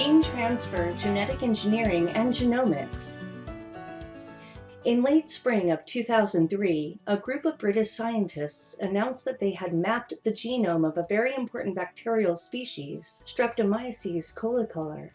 Gene transfer, genetic engineering, and genomics. In late spring of 2003, a group of British scientists announced that they had mapped the genome of a very important bacterial species, Streptomyces colicolor.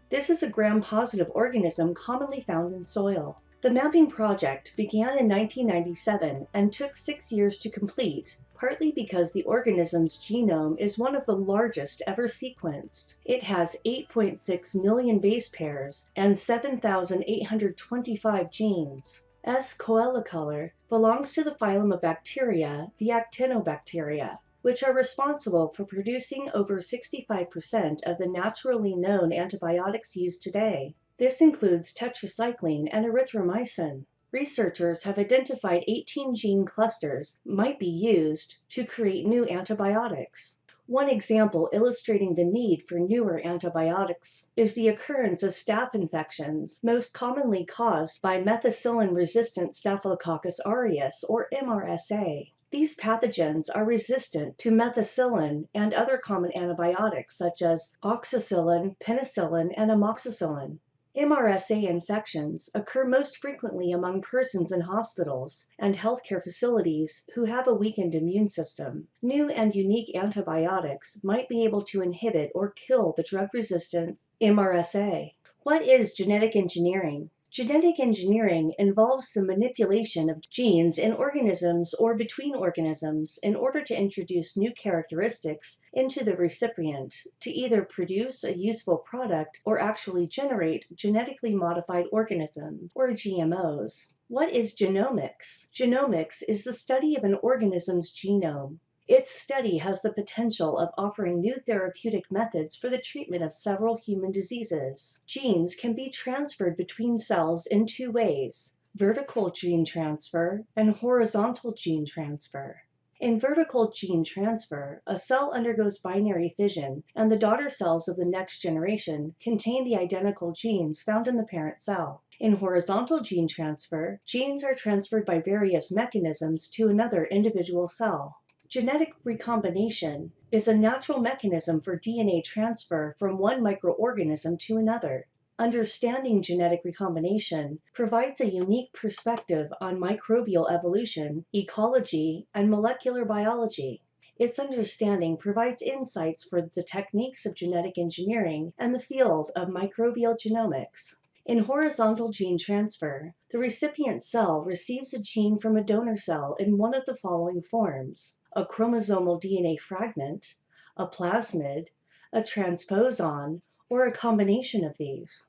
This is a gram-positive organism commonly found in soil. The mapping project began in 1997 and took 6 years to complete, partly because the organism's genome is one of the largest ever sequenced. It has 8.6 million base pairs and 7,825 genes. S. colicolor belongs to the phylum of bacteria, the Actinobacteria, which are responsible for producing over 65% of the naturally known antibiotics used today. This includes tetracycline and erythromycin. Researchers have identified 18 gene clusters might be used to create new antibiotics. One example illustrating the need for newer antibiotics is the occurrence of staph infections, most commonly caused by methicillin-resistant Staphylococcus aureus, or MRSA. These pathogens are resistant to methicillin and other common antibiotics such as oxacillin, penicillin, and amoxicillin. MRSA infections occur most frequently among persons in hospitals and healthcare facilities who have a weakened immune system. New and unique antibiotics might be able to inhibit or kill the drug-resistant MRSA. What is genetic engineering? Genetic engineering involves the manipulation of genes in organisms or between organisms in order to introduce new characteristics into the recipient to either produce a useful product or actually generate genetically modified organisms, or GMOs. What is genomics? Genomics is the study of an organism's genome. Its study has the potential of offering new therapeutic methods for the treatment of several human diseases. Genes can be transferred between cells in two ways: vertical gene transfer and horizontal gene transfer. In vertical gene transfer, a cell undergoes binary fission, and the daughter cells of the next generation contain the identical genes found in the parent cell. In horizontal gene transfer, genes are transferred by various mechanisms to another individual cell. Genetic recombination is a natural mechanism for DNA transfer from one microorganism to another. Understanding genetic recombination provides a unique perspective on microbial evolution, ecology, and molecular biology. Its understanding provides insights for the techniques of genetic engineering and the field of microbial genomics. In horizontal gene transfer, the recipient cell receives a gene from a donor cell in one of the following forms: a chromosomal DNA fragment, a plasmid, a transposon, or a combination of these.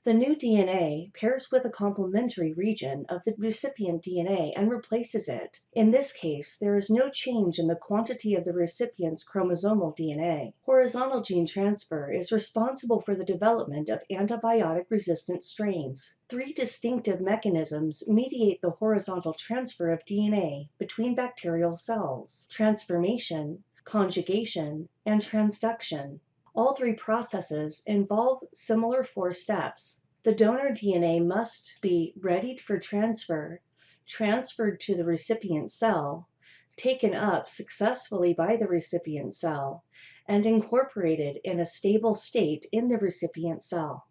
The new DNA pairs with a complementary region of the recipient DNA and replaces it. In this case, there is no change in the quantity of the recipient's chromosomal DNA. Horizontal gene transfer is responsible for the development of antibiotic-resistant strains. 3 distinctive mechanisms mediate the horizontal transfer of DNA between bacterial cells: transformation, conjugation, and transduction. All 3 processes involve similar 4 steps. The donor DNA must be readied for transfer, transferred to the recipient cell, taken up successfully by the recipient cell, and incorporated in a stable state in the recipient cell.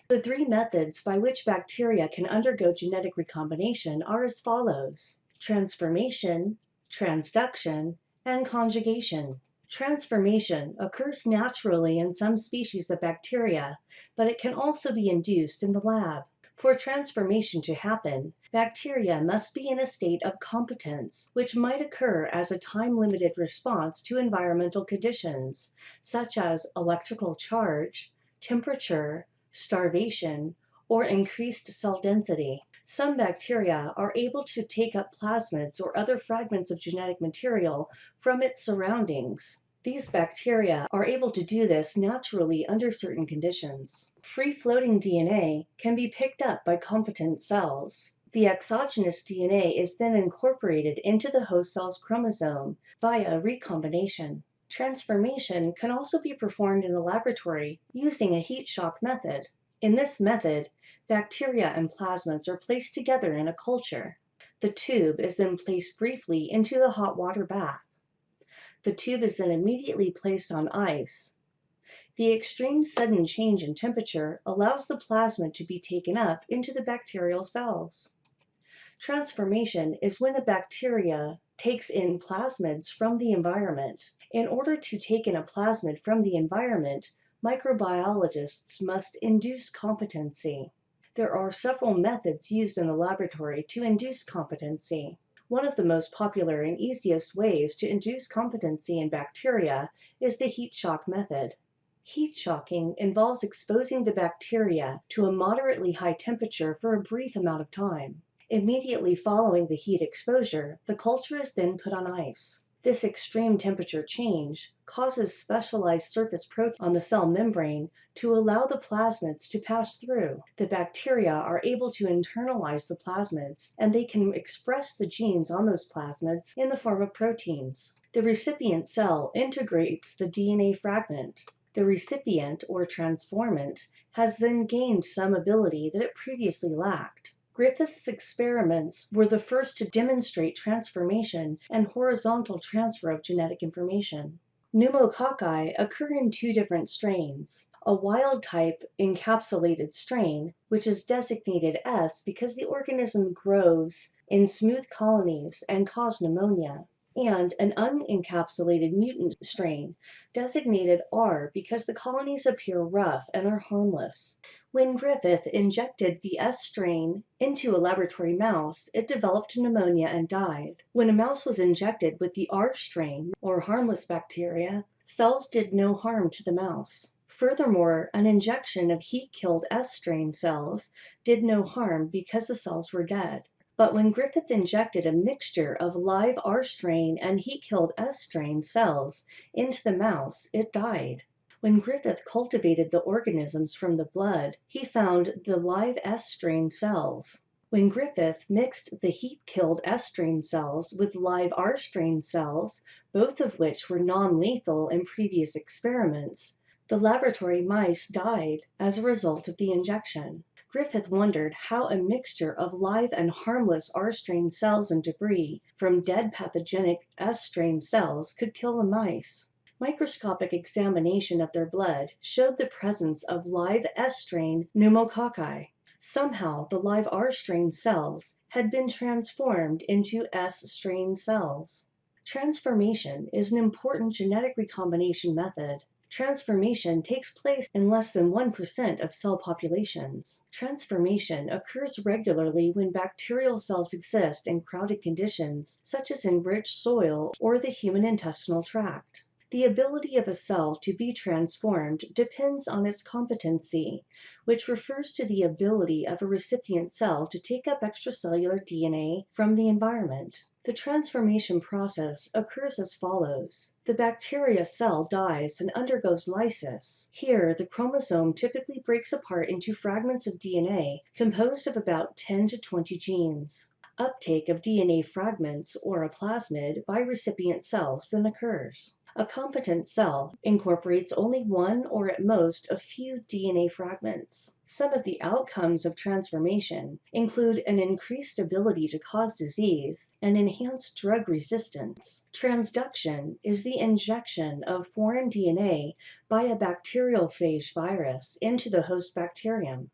The 3 methods by which bacteria can undergo genetic recombination are as follows: transformation, transduction, and conjugation. Transformation occurs naturally in some species of bacteria, but it can also be induced in the lab. For transformation to happen, bacteria must be in a state of competence, which might occur as a time-limited response to environmental conditions, such as electrical charge, temperature, starvation, or increased cell density. Some bacteria are able to take up plasmids or other fragments of genetic material from its surroundings. These bacteria are able to do this naturally under certain conditions. Free-floating DNA can be picked up by competent cells. The exogenous DNA is then incorporated into the host cell's chromosome via recombination. Transformation can also be performed in a laboratory using a heat shock method. In this method, bacteria and plasmids are placed together in a culture. The tube is then placed briefly into the hot water bath. The tube is then immediately placed on ice. The extreme sudden change in temperature allows the plasmid to be taken up into the bacterial cells. Transformation is when a bacteria takes in plasmids from the environment. In order to take in a plasmid from the environment, microbiologists must induce competency. There are several methods used in the laboratory to induce competency. One of the most popular and easiest ways to induce competency in bacteria is the heat shock method. Heat shocking involves exposing the bacteria to a moderately high temperature for a brief amount of time. Immediately following the heat exposure, the culture is then put on ice. This extreme temperature change causes specialized surface proteins on the cell membrane to allow the plasmids to pass through. The bacteria are able to internalize the plasmids, and they can express the genes on those plasmids in the form of proteins. The recipient cell integrates the DNA fragment. The recipient, or transformant, has then gained some ability that it previously lacked. Griffith's experiments were the first to demonstrate transformation and horizontal transfer of genetic information. Pneumococci occur in two different strains. A wild-type encapsulated strain, which is designated S because the organism grows in smooth colonies and causes pneumonia, and an unencapsulated mutant strain, designated R because the colonies appear rough and are harmless. When Griffith injected the S strain into a laboratory mouse, it developed pneumonia and died. When a mouse was injected with the R strain, or harmless bacteria, cells did no harm to the mouse. Furthermore, an injection of heat-killed S strain cells did no harm because the cells were dead. But when Griffith injected a mixture of live R strain and heat-killed S strain cells into the mouse, it died. When Griffith cultivated the organisms from the blood, he found the live S strain cells. When Griffith mixed the heat-killed S strain cells with live R strain cells, both of which were non-lethal in previous experiments, the laboratory mice died as a result of the injection. Griffith wondered how a mixture of live and harmless R strain cells and debris from dead pathogenic S strain cells could kill the mice. Microscopic examination of their blood showed the presence of live S strain pneumococci. Somehow, the live R strain cells had been transformed into S strain cells. Transformation is an important genetic recombination method. Transformation takes place in less than 1% of cell populations. Transformation occurs regularly when bacterial cells exist in crowded conditions, such as in rich soil or the human intestinal tract. The ability of a cell to be transformed depends on its competency, which refers to the ability of a recipient cell to take up extracellular DNA from the environment. The transformation process occurs as follows. The bacteria cell dies and undergoes lysis. Here, the chromosome typically breaks apart into fragments of DNA composed of about 10 to 20 genes. Uptake of DNA fragments, or a plasmid, by recipient cells then occurs. A competent cell incorporates only one or at most a few DNA fragments. Some of the outcomes of transformation include an increased ability to cause disease and enhanced drug resistance. Transduction is the injection of foreign DNA by a bacteriophage virus into the host bacterium.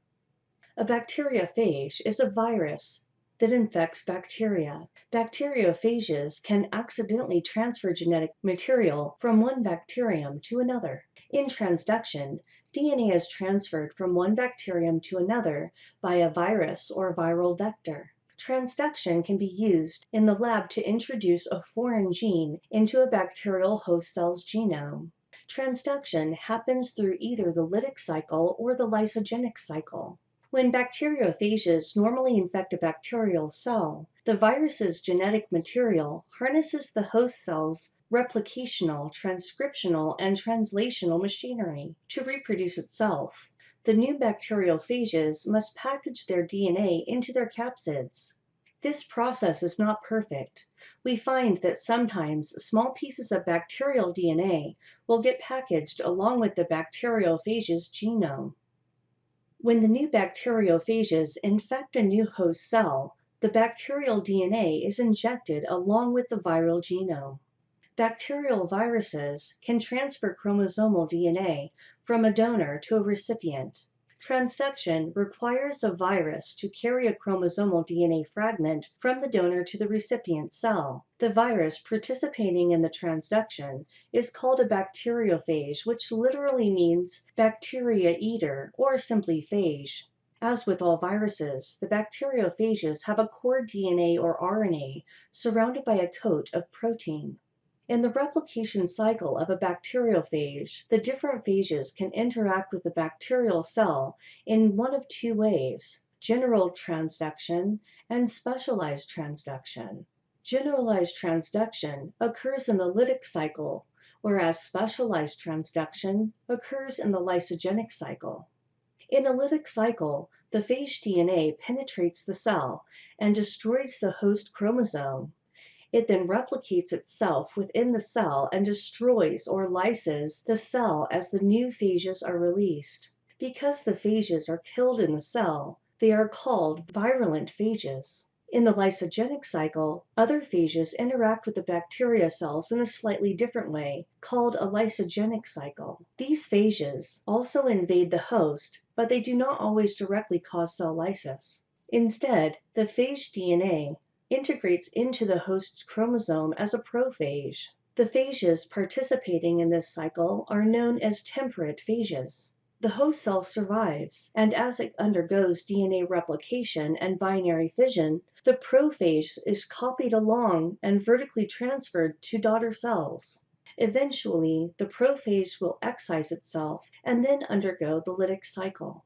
A bacteriophage is a virus that infects bacteria. Bacteriophages can accidentally transfer genetic material from one bacterium to another. In transduction, DNA is transferred from one bacterium to another by a virus or viral vector. Transduction can be used in the lab to introduce a foreign gene into a bacterial host cell's genome. Transduction happens through either the Lytic cycle or the Lysogenic cycle. When bacteriophages normally infect a bacterial cell, the virus's genetic material harnesses the host cell's replicational, transcriptional, and translational machinery to reproduce itself. The new bacteriophages must package their DNA into their capsids. This process is not perfect. We find that sometimes small pieces of bacterial DNA will get packaged along with the bacteriophage's genome. When the new bacteriophages infect a new host cell, the bacterial DNA is injected along with the viral genome. Bacterial viruses can transfer chromosomal DNA from a donor to a recipient. Transduction requires a virus to carry a chromosomal DNA fragment from the donor to the recipient cell. The virus participating in the transduction is called a bacteriophage, which literally means bacteria eater or simply phage. As with all viruses, the bacteriophages have a core DNA or RNA surrounded by a coat of protein. In the replication cycle of a bacteriophage, the different phages can interact with the bacterial cell in one of two ways: general transduction and specialized transduction. Generalized transduction occurs in the lytic cycle, whereas specialized transduction occurs in the lysogenic cycle. In a lytic cycle, the phage DNA penetrates the cell and destroys the host chromosome. It then replicates itself within the cell and destroys or lyses the cell as the new phages are released. Because the phages are killed in the cell, they are called virulent phages. In the lysogenic cycle, other phages interact with the bacteria cells in a slightly different way, called a lysogenic cycle. These phages also invade the host, but they do not always directly cause cell lysis. Instead, the phage DNA integrates into the host chromosome as a prophage. The phages participating in this cycle are known as temperate phages. The host cell survives, and as it undergoes DNA replication and binary fission, the prophage is copied along and vertically transferred to daughter cells. Eventually, the prophage will excise itself and then undergo the lytic cycle.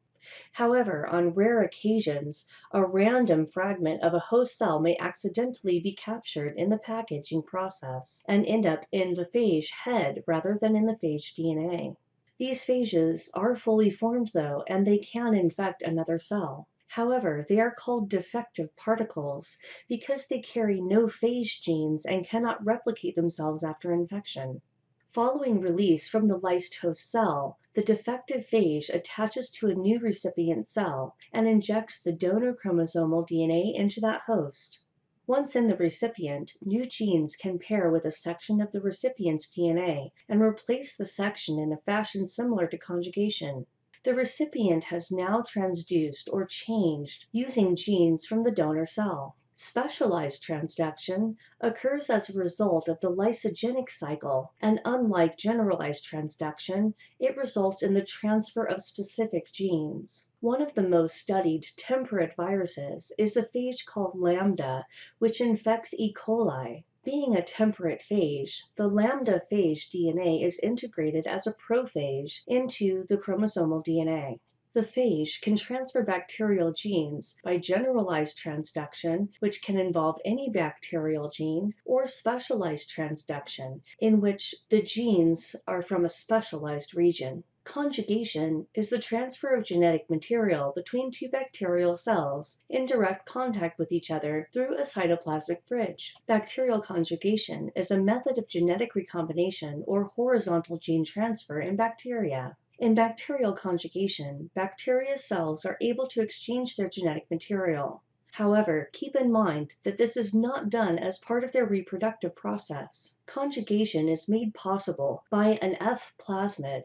However, on rare occasions, a random fragment of a host cell may accidentally be captured in the packaging process and end up in the phage head rather than in the phage DNA. These phages are fully formed though, and they can infect another cell. However, they are called defective particles because they carry no phage genes and cannot replicate themselves after infection. Following release from the lysed host cell, the defective phage attaches to a new recipient cell and injects the donor chromosomal DNA into that host. Once in the recipient, new genes can pair with a section of the recipient's DNA and replace the section in a fashion similar to conjugation. The recipient has now transduced or changed using genes from the donor cell. Specialized transduction occurs as a result of the lysogenic cycle, and unlike generalized transduction, it results in the transfer of specific genes. One of the most studied temperate viruses is the phage called lambda, which infects E. coli. Being a temperate phage, the lambda phage DNA is integrated as a prophage into the chromosomal DNA. The phage can transfer bacterial genes by generalized transduction, which can involve any bacterial gene, or specialized transduction, in which the genes are from a specialized region. Conjugation is the transfer of genetic material between two bacterial cells in direct contact with each other through a cytoplasmic bridge. Bacterial conjugation is a method of genetic recombination or horizontal gene transfer in bacteria. In bacterial conjugation, bacteria cells are able to exchange their genetic material. However, keep in mind that this is not done as part of their reproductive process. Conjugation is made possible by an F plasmid.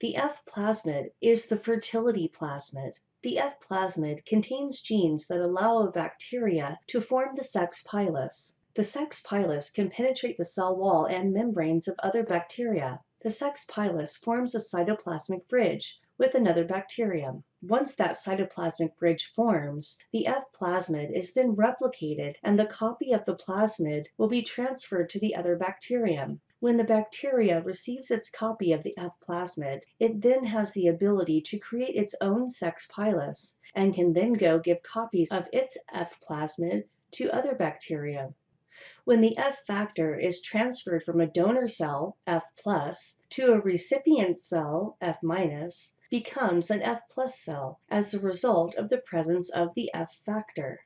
The F plasmid is the fertility plasmid. The F plasmid contains genes that allow a bacteria to form the sex pilus. The sex pilus can penetrate the cell wall and membranes of other bacteria. The sex pilus forms a cytoplasmic bridge with another bacterium. Once that cytoplasmic bridge forms, the F plasmid is then replicated and the copy of the plasmid will be transferred to the other bacterium. When the bacteria receives its copy of the F plasmid, it then has the ability to create its own sex pilus and can then go give copies of its F plasmid to other bacteria. When the F factor is transferred from a donor cell, F+, to a recipient cell, F-, becomes an F+ cell as a result of the presence of the F factor.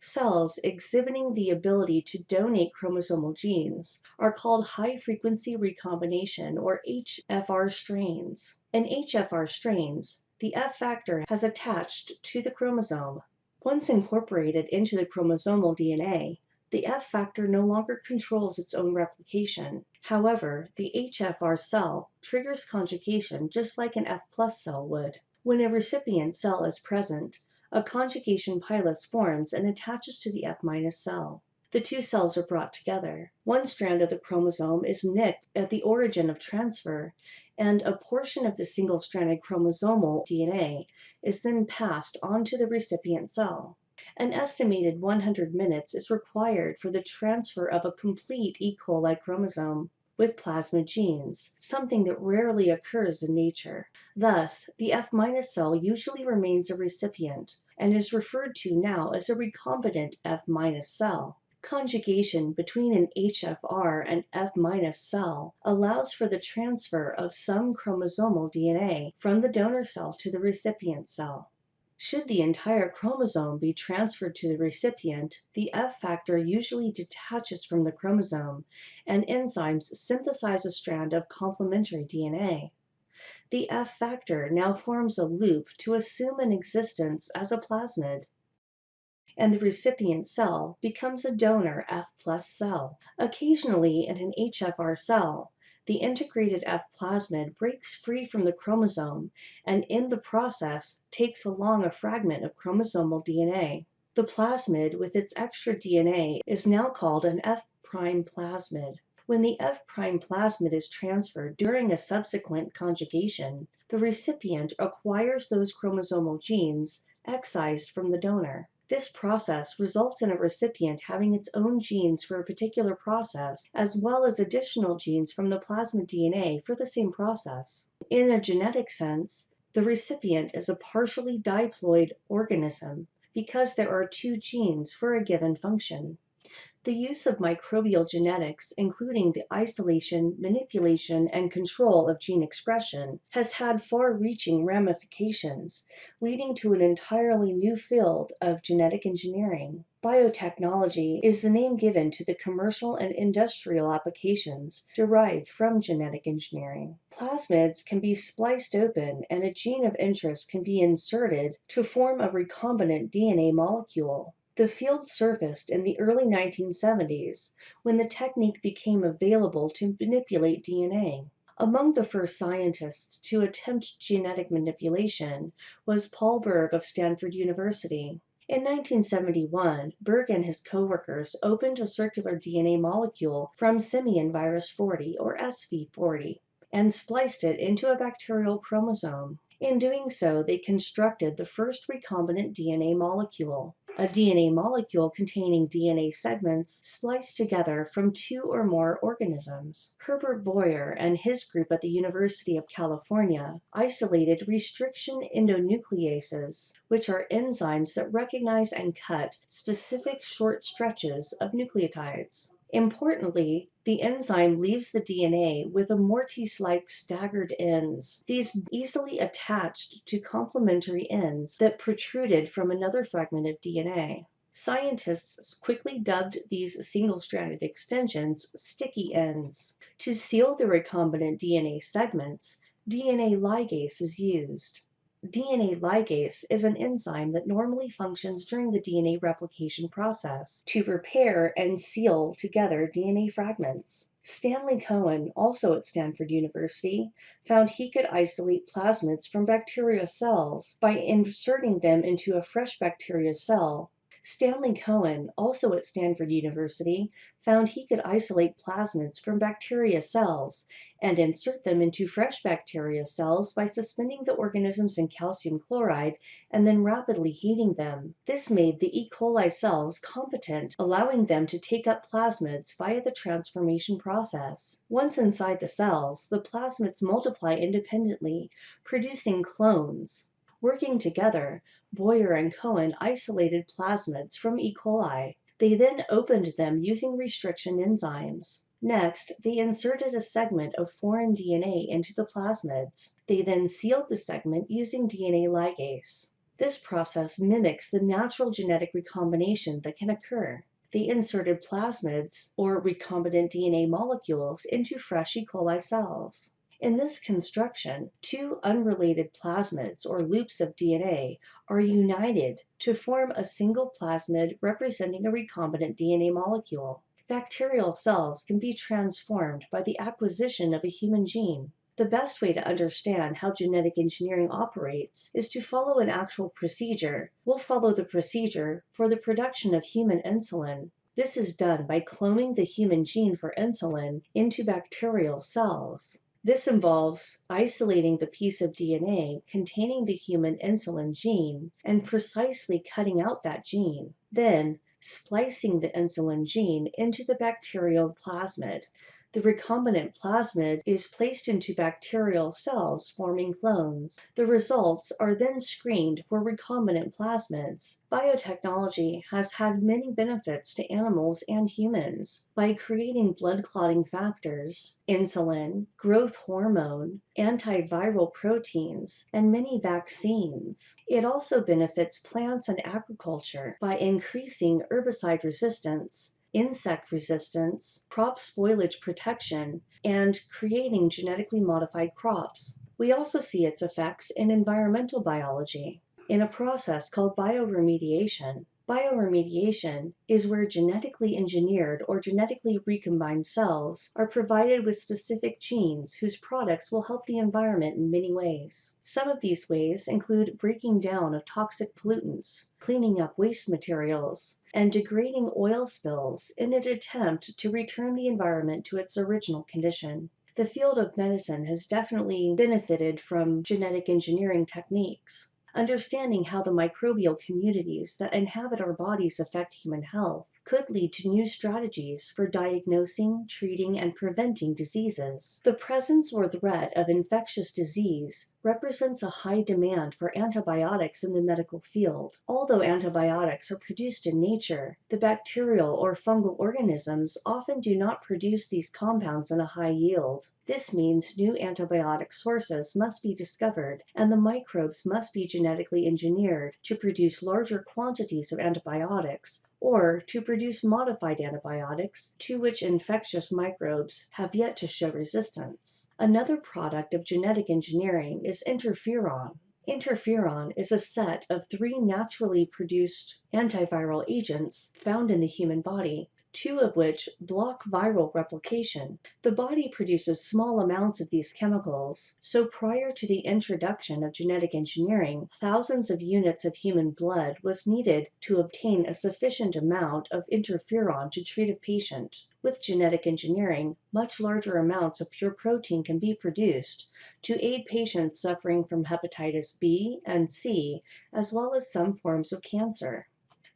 Cells exhibiting the ability to donate chromosomal genes are called high-frequency recombination or HFR strains. In HFR strains, the F factor has attached to the chromosome. Once incorporated into the chromosomal DNA, The F factor no longer controls its own replication. However, the HFR cell triggers conjugation just like an F plus cell would. When a recipient cell is present, a conjugation pilus forms and attaches to the F minus cell. The two cells are brought together. One strand of the chromosome is nicked at the origin of transfer, and a portion of the single-stranded chromosomal DNA is then passed on to the recipient cell. An estimated 100 minutes is required for the transfer of a complete E. coli chromosome with plasmid genes, something that rarely occurs in nature. Thus, the F- cell usually remains a recipient and is referred to now as a recombinant F- cell. Conjugation between an HFR and F- cell allows for the transfer of some chromosomal DNA from the donor cell to the recipient cell. Should the entire chromosome be transferred to the recipient, the F factor usually detaches from the chromosome, and enzymes synthesize a strand of complementary DNA. The F factor now forms a loop to assume an existence as a plasmid, and the recipient cell becomes a donor F plus cell. Occasionally, in an HFR cell, the integrated F plasmid breaks free from the chromosome and in the process takes along a fragment of chromosomal DNA. The plasmid with its extra DNA is now called an F prime plasmid. When the F prime plasmid is transferred during a subsequent conjugation, the recipient acquires those chromosomal genes excised from the donor. This process results in a recipient having its own genes for a particular process, as well as additional genes from the plasmid DNA for the same process. In a genetic sense, the recipient is a partially diploid organism because there are two genes for a given function. The use of microbial genetics, including the isolation, manipulation, and control of gene expression, has had far-reaching ramifications, leading to an entirely new field of genetic engineering. Biotechnology is the name given to the commercial and industrial applications derived from genetic engineering. Plasmids can be spliced open, and a gene of interest can be inserted to form a recombinant DNA molecule. The field surfaced in the early 1970s when the technique became available to manipulate DNA. Among the first scientists to attempt genetic manipulation was Paul Berg of Stanford University. In 1971, Berg and his coworkers opened a circular DNA molecule from simian virus 40, or SV40, and spliced it into a bacterial chromosome. In doing so, they constructed the first recombinant DNA molecule, a DNA molecule containing DNA segments spliced together from two or more organisms. Herbert Boyer and his group at the University of California isolated restriction endonucleases, which are enzymes that recognize and cut specific short stretches of nucleotides. Importantly, the enzyme leaves the DNA with a Mortise-like staggered ends. These easily attached to complementary ends that protruded from another fragment of DNA. Scientists quickly dubbed these single-stranded extensions sticky ends. To seal the recombinant DNA segments, DNA ligase is used. DNA ligase is an enzyme that normally functions during the DNA replication process to repair and seal together DNA fragments. Stanley Cohen, also at Stanford University, found he could isolate plasmids from bacteria cells by inserting them into a fresh bacteria cell. Stanley Cohen, also at Stanford University, found he could isolate plasmids from bacteria cells and insert them into fresh bacteria cells by suspending the organisms in calcium chloride and then rapidly heating them. This made the E. coli cells competent, allowing them to take up plasmids via the transformation process. Once inside the cells, the plasmids multiply independently, producing clones. Working together, Boyer and Cohen isolated plasmids from E. coli. They then opened them using restriction enzymes. Next, they inserted a segment of foreign DNA into the plasmids. They then sealed the segment using DNA ligase. This process mimics the natural genetic recombination that can occur. They inserted plasmids, or recombinant DNA molecules, into fresh E. coli cells. In this construction, two unrelated plasmids or loops of DNA are united to form a single plasmid representing a recombinant DNA molecule. Bacterial cells can be transformed by the acquisition of a human gene. The best way to understand how genetic engineering operates is to follow an actual procedure. We'll follow the procedure for the production of human insulin. This is done by cloning the human gene for insulin into bacterial cells. This involves isolating the piece of DNA containing the human insulin gene and precisely cutting out that gene, then splicing the insulin gene into the bacterial plasmid. The recombinant plasmid is placed into bacterial cells, forming clones. The results are then screened for recombinant plasmids. Biotechnology has had many benefits to animals and humans by creating blood clotting factors, insulin, growth hormone, antiviral proteins, and many vaccines. It also benefits plants and agriculture by increasing herbicide resistance, insect resistance, crop spoilage protection, and creating genetically modified crops. We also see its effects in environmental biology, in a process called bioremediation. Bioremediation is where genetically engineered or genetically recombined cells are provided with specific genes whose products will help the environment in many ways. Some of these ways include breaking down of toxic pollutants, cleaning up waste materials, and degrading oil spills in an attempt to return the environment to its original condition. The field of medicine has definitely benefited from genetic engineering techniques. Understanding how the microbial communities that inhabit our bodies affect human health could lead to new strategies for diagnosing, treating, and preventing diseases. The presence or threat of infectious disease represents a high demand for antibiotics in the medical field. Although antibiotics are produced in nature, the bacterial or fungal organisms often do not produce these compounds in a high yield. This means new antibiotic sources must be discovered, and the microbes must be genetically engineered to produce larger quantities of antibiotics, or to produce modified antibiotics to which infectious microbes have yet to show resistance. Another product of genetic engineering is interferon. Interferon is a set of three naturally produced antiviral agents found in the human body, two of which block viral replication. The body produces small amounts of these chemicals, so prior to the introduction of genetic engineering, thousands of units of human blood was needed to obtain a sufficient amount of interferon to treat a patient. With genetic engineering, much larger amounts of pure protein can be produced to aid patients suffering from hepatitis B and C, as well as some forms of cancer.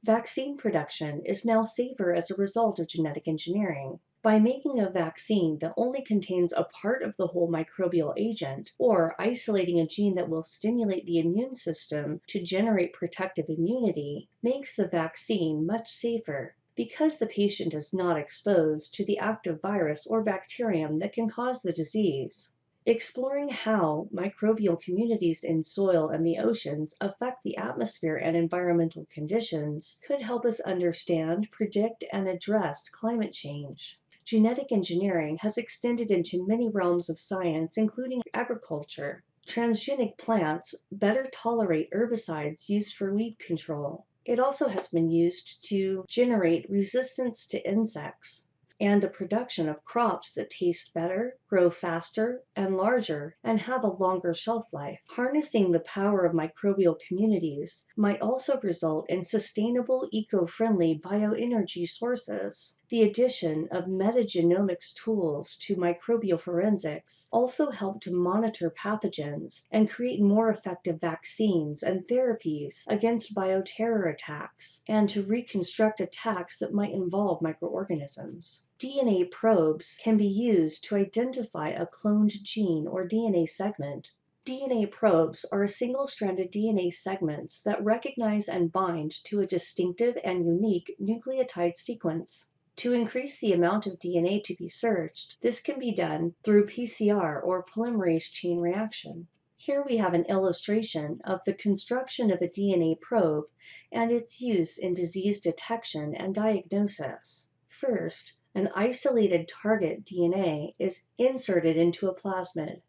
Vaccine production is now safer as a result of genetic engineering. By making a vaccine that only contains a part of the whole microbial agent, or isolating a gene that will stimulate the immune system to generate protective immunity, makes the vaccine much safer, because the patient is not exposed to the active virus or bacterium that can cause the disease. Exploring how microbial communities in soil and the oceans affect the atmosphere and environmental conditions could help us understand, predict, and address climate change. Genetic engineering has extended into many realms of science, including agriculture. Transgenic plants better tolerate herbicides used for weed control. It also has been used to generate resistance to insects and the production of crops that taste better, grow faster and larger, and have a longer shelf life. Harnessing the power of microbial communities might also result in sustainable, eco-friendly bioenergy sources. The addition of metagenomics tools to microbial forensics also help to monitor pathogens and create more effective vaccines and therapies against bioterror attacks, and to reconstruct attacks that might involve microorganisms. DNA probes can be used to identify a cloned gene or DNA segment. DNA probes are single-stranded DNA segments that recognize and bind to a distinctive and unique nucleotide sequence. To increase the amount of DNA to be searched, this can be done through PCR or polymerase chain reaction. Here we have an illustration of the construction of a DNA probe and its use in disease detection and diagnosis. First, an isolated target DNA is inserted into a plasmid.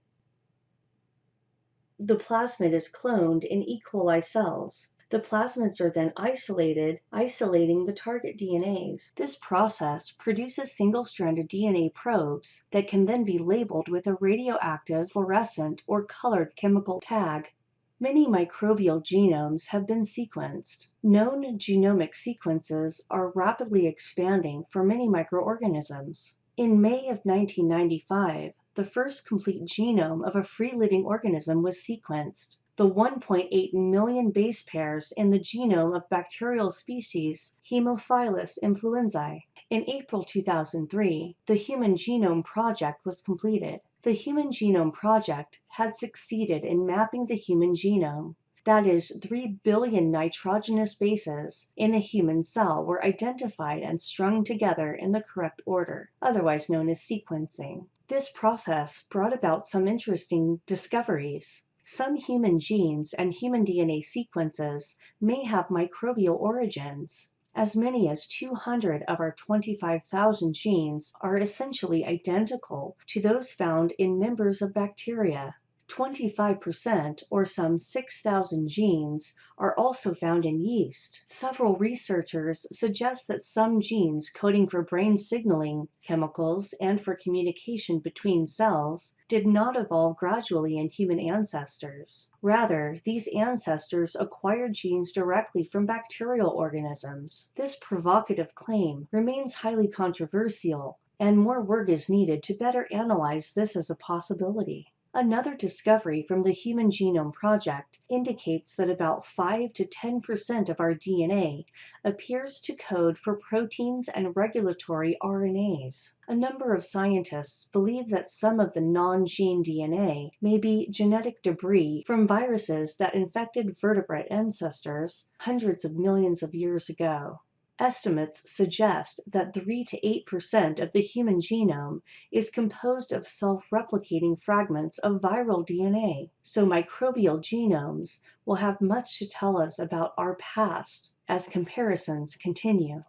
The plasmid is cloned in E. coli cells. The plasmids are then isolated, isolating the target DNAs. This process produces single-stranded DNA probes that can then be labeled with a radioactive, fluorescent, or colored chemical tag. Many microbial genomes have been sequenced. Known genomic sequences are rapidly expanding for many microorganisms. In May of 1995, the first complete genome of a free-living organism was sequenced. The 1.8 million base pairs in the genome of bacterial species Haemophilus influenzae. In April 2003, the Human Genome Project was completed. The Human Genome Project had succeeded in mapping the human genome. That is, 3 billion nitrogenous bases in a human cell were identified and strung together in the correct order, otherwise known as sequencing. This process brought about some interesting discoveries. Some human genes and human DNA sequences may have microbial origins. As many as 200 of our 25,000 genes are essentially identical to those found in members of bacteria. 25%, or some 6,000 genes, are also found in yeast. Several researchers suggest that some genes coding for brain signaling chemicals and for communication between cells did not evolve gradually in human ancestors. Rather, these ancestors acquired genes directly from bacterial organisms. This provocative claim remains highly controversial, and more work is needed to better analyze this as a possibility. Another discovery from the Human Genome Project indicates that about 5 to 10% of our DNA appears to code for proteins and regulatory RNAs. A number of scientists believe that some of the non-gene DNA may be genetic debris from viruses that infected vertebrate ancestors hundreds of millions of years ago. Estimates suggest that 3 to 8% of the human genome is composed of self-replicating fragments of viral DNA, so microbial genomes will have much to tell us about our past as comparisons continue.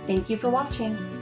Thank you for watching.